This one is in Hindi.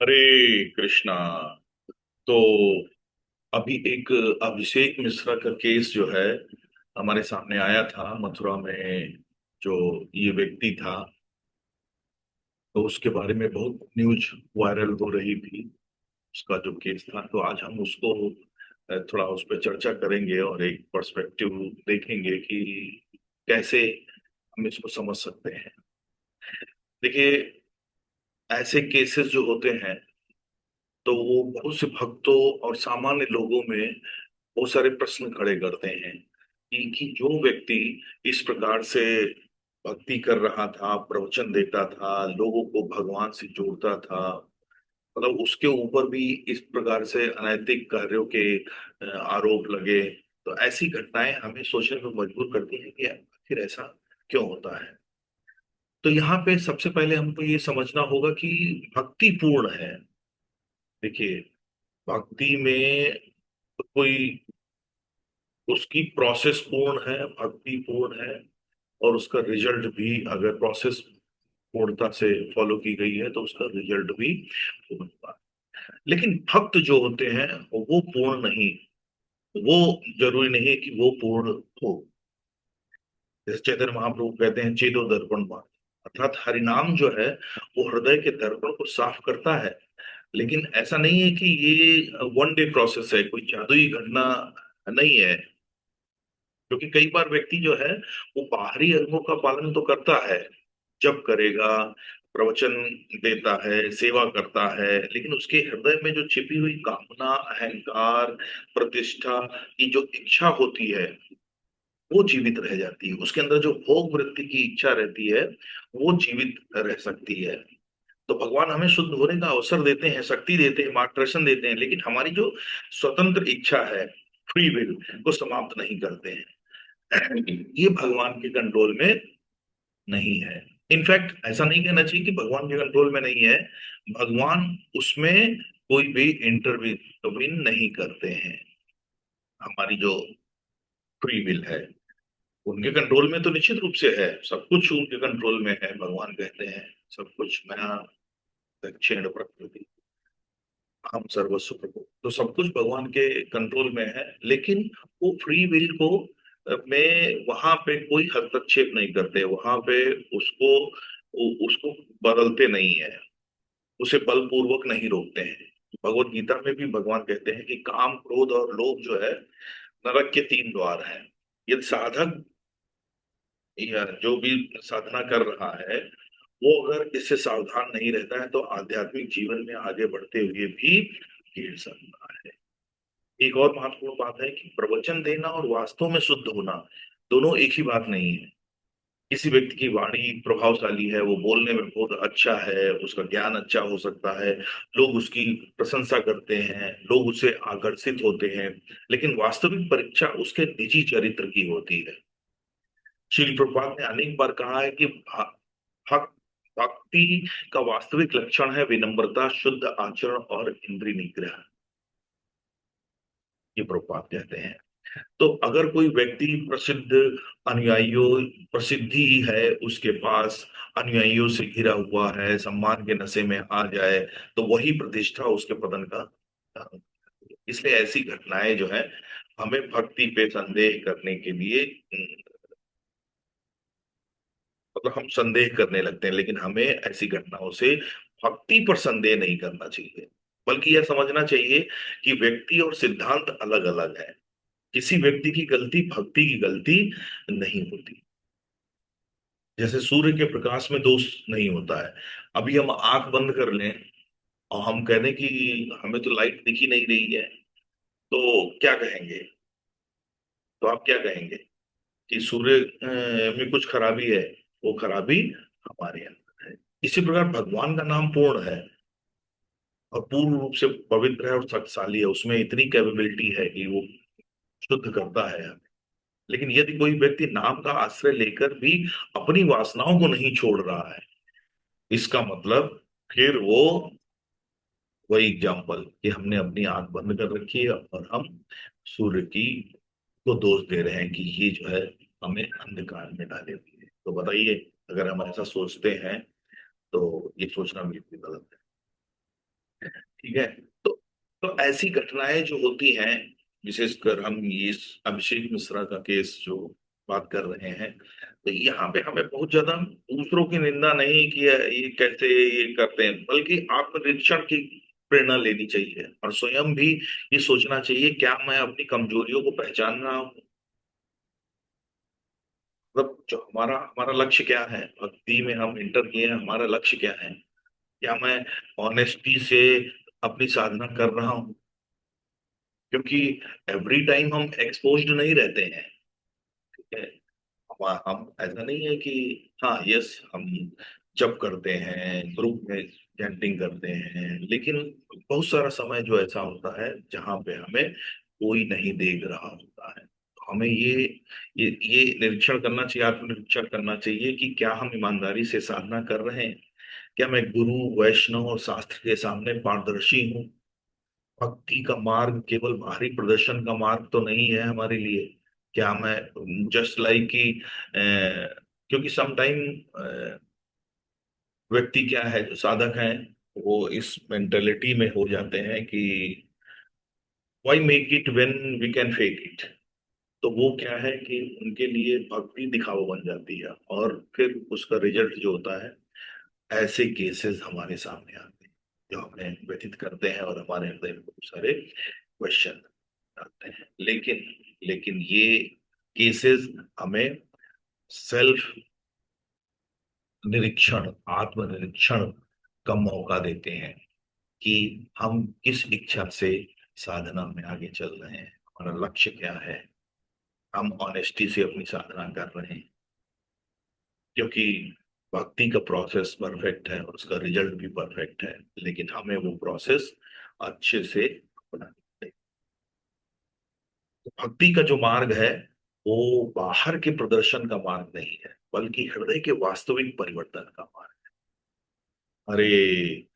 हरे कृष्णा। तो अभी एक अभिषेक मिश्रा का केस जो है हमारे सामने आया था मथुरा में। जो ये व्यक्ति था, तो उसके बारे में बहुत न्यूज वायरल हो रही थी। उसका जो केस था, तो आज हम उसको थोड़ा उस पर चर्चा करेंगे और एक पर्सपेक्टिव देखेंगे कि कैसे हम इसको समझ सकते हैं। देखिए, ऐसे केसेस जो होते हैं, तो वो बहुत से भक्तों और सामान्य लोगों में बहुत सारे प्रश्न खड़े करते हैं कि जो व्यक्ति इस प्रकार से भक्ति कर रहा था, प्रवचन देता था, लोगों को भगवान से जोड़ता था, मतलब उसके ऊपर भी इस प्रकार से अनैतिक कार्यों के आरोप लगे। तो ऐसी घटनाएं हमें सोचने पर मजबूर करती हैं कि आखिर ऐसा क्यों होता है। तो यहाँ पे सबसे पहले हमको ये समझना होगा कि भक्ति पूर्ण है। देखिए, भक्ति में कोई उसकी प्रोसेस पूर्ण है, भक्ति पूर्ण है, और उसका रिजल्ट भी, अगर प्रोसेस पूर्णता से फॉलो की गई है तो उसका रिजल्ट भी पूर्ण होगा। लेकिन भक्त जो होते हैं वो पूर्ण नहीं, वो जरूरी नहीं है कि वो पूर्ण हो। जैसे चैतन्य महाप्रभु कहते हैं, चेदो दर्पण मान, अर्थात हरिनाम जो है वो हृदय के दर्पण को साफ करता है। लेकिन ऐसा नहीं है कि ये वन डे प्रोसेस है, कोई जादुई घटना नहीं है। क्योंकि कई बार व्यक्ति जो है वो बाहरी अंगों का पालन तो करता है, जब करेगा, प्रवचन देता है, सेवा करता है, लेकिन उसके हृदय में जो छिपी हुई कामना, अहंकार, प्रतिष्ठा की जो इच्छा होती है वो जीवित रह जाती है। उसके अंदर जो भोग वृत्ति की इच्छा रहती है वो जीवित रह सकती है। तो भगवान हमें शुद्ध होने का अवसर देते हैं, शक्ति देते हैं, मार्गदर्शन देते हैं, लेकिन हमारी जो स्वतंत्र इच्छा है, फ्री विल, को समाप्त नहीं करते हैं। ये भगवान के कंट्रोल में नहीं है। इनफैक्ट ऐसा नहीं कहना चाहिए कि भगवान के कंट्रोल में नहीं है। भगवान उसमें कोई भी इंटरवीन नहीं करते हैं। हमारी जो फ्री विल है उनके कंट्रोल में तो निश्चित रूप से है, सब कुछ उनके कंट्रोल में है। भगवान कहते हैं, सब कुछ मैं दक्षिण प्रकृति, हम सर्वस्व प्रभु। तो सब कुछ भगवान के कंट्रोल में है, लेकिन वो फ्री विल को में वहां पे कोई हस्तक्षेप नहीं करते। वहां पे उसको उसको बदलते नहीं है, उसे बलपूर्वक नहीं रोकते हैं। भगवत गीता में भी भगवान कहते हैं कि काम, क्रोध और लोभ जो है नरक के तीन द्वार हैं। यदि साधक या जो भी साधना कर रहा है वो अगर इससे सावधान नहीं रहता है तो आध्यात्मिक जीवन में आगे बढ़ते हुए भी गिर सकता है। एक और महत्वपूर्ण बात है कि प्रवचन देना और वास्तव में शुद्ध होना दोनों एक ही बात नहीं है। किसी व्यक्ति की वाणी प्रभावशाली है, वो बोलने में बहुत अच्छा है, उसका ज्ञान अच्छा हो सकता है, लोग उसकी प्रशंसा करते हैं, लोग उससे आकर्षित होते हैं, लेकिन वास्तविक परीक्षा उसके निजी चरित्र की होती है। श्रील प्रभुपाद ने अनेक बार कहा है कि भक्त भक्ति का वास्तविक लक्षण है विनम्रता, शुद्ध आचरण और इंद्रिय निग्रह। ये प्रभुपाद कहते हैं। तो अगर कोई व्यक्ति प्रसिद्ध अनुयायियों, प्रसिद्धि ही है उसके पास, अनुयायियों से घिरा हुआ है, सम्मान के नशे में आ जाए, तो वही प्रतिष्ठा उसके पतन का कारण। इसलिए ऐसी घटनाएं जो है हमें भक्ति पे संदेह करने के लिए, मतलब हम संदेह करने लगते हैं, लेकिन हमें ऐसी घटनाओं से भक्ति पर संदेह नहीं करना चाहिए। बल्कि यह समझना चाहिए कि व्यक्ति और सिद्धांत अलग अलग है। किसी व्यक्ति की गलती भक्ति की गलती नहीं होती। जैसे सूर्य के प्रकाश में दोष नहीं होता है। अभी हम आंख बंद कर लें और हम कह दें कि हमें तो लाइट दिख ही नहीं रही है, तो क्या कहेंगे? तो आप क्या कहेंगे कि सूर्य में कुछ खराबी है? वो खराबी हमारे अंदर है। इसी प्रकार भगवान का नाम पूर्ण है और पूर्ण रूप से पवित्र है और शक्तिशाली है, उसमें इतनी कैपेबिलिटी है कि वो शुद्ध करता है। लेकिन यदि कोई व्यक्ति नाम का आश्रय लेकर भी अपनी वासनाओं को नहीं छोड़ रहा है, इसका मतलब फिर वो वही एग्जाम्पल कि हमने अपनी आंख बंद कर रखी है और हम सूर्य की को दोष दे रहे हैं कि ये जो है हमें अंधकार में डाले हुए है। तो बताइए, अगर हम ऐसा सोचते हैं तो ये सोचना बिल्कुल गलत है। ठीक है। तो तो ऐसी घटनाएं जो होती हैं, विशेषकर हम ये इस अभिषेक मिश्रा का केस जो बात कर रहे हैं, तो यहाँ पे हमें बहुत ज्यादा दूसरों की निंदा नहीं कि ये कैसे ये करते हैं, बल्कि आत्मनिरीक्षण की प्रेरणा लेनी चाहिए और स्वयं भी ये सोचना चाहिए, क्या मैं अपनी कमजोरियों को पहचान रहा हूँ? मतलब जो हमारा हमारा लक्ष्य क्या है, भक्ति में हम इंटर किए हैं, हमारा लक्ष्य क्या है? क्या मैं ऑनेस्टी से अपनी साधना कर रहा हूँ? क्योंकि एवरी टाइम हम एक्सपोज्ड नहीं रहते हैं। ठीक है। हम ऐसा नहीं है कि हाँ यस हम जब करते हैं ग्रुप में चैंटिंग करते हैं, लेकिन बहुत सारा समय जो ऐसा होता है जहाँ पे हमें कोई नहीं देख रहा होता है, तो हमें ये निरीक्षण करना चाहिए, आत्मनिरीक्षण करना चाहिए कि क्या हम ईमानदारी से साधना कर रहे हैं? क्या मैं गुरु वैष्णव और शास्त्र के सामने पारदर्शी हूँ? भक्ति का मार्ग केवल बाहरी प्रदर्शन का मार्ग तो नहीं है हमारे लिए। क्या मैं जस्ट लाइक कि क्योंकि समटाइम व्यक्ति क्या है जो साधक हैं, वो इस मेंटेलिटी में हो जाते हैं कि why make it when we can fake it. तो वो क्या है कि उनके लिए भक्ति दिखावा बन जाती है, और फिर उसका रिजल्ट जो होता है, ऐसे केसेस हमारे सामने आते हैं जो हमें व्यथित करते हैं और हमारे हृदय में बहुत सारे क्वेश्चन आते हैं। लेकिन लेकिन ये केसेस हमें सेल्फ निरीक्षण, आत्मनिरीक्षण का मौका देते हैं कि हम किस इच्छा से साधना में आगे चल रहे हैं, हमारा लक्ष्य क्या है, हम ऑनेस्टी से अपनी साधना कर रहे हैं। क्योंकि भक्ति का प्रोसेस परफेक्ट है और उसका रिजल्ट भी परफेक्ट है, लेकिन हमें वो प्रोसेस अच्छे से अपनाना है। भक्ति का जो मार्ग है वो बाहर के प्रदर्शन का मार्ग नहीं है, बल्कि हृदय के वास्तविक परिवर्तन का मार्ग। हरे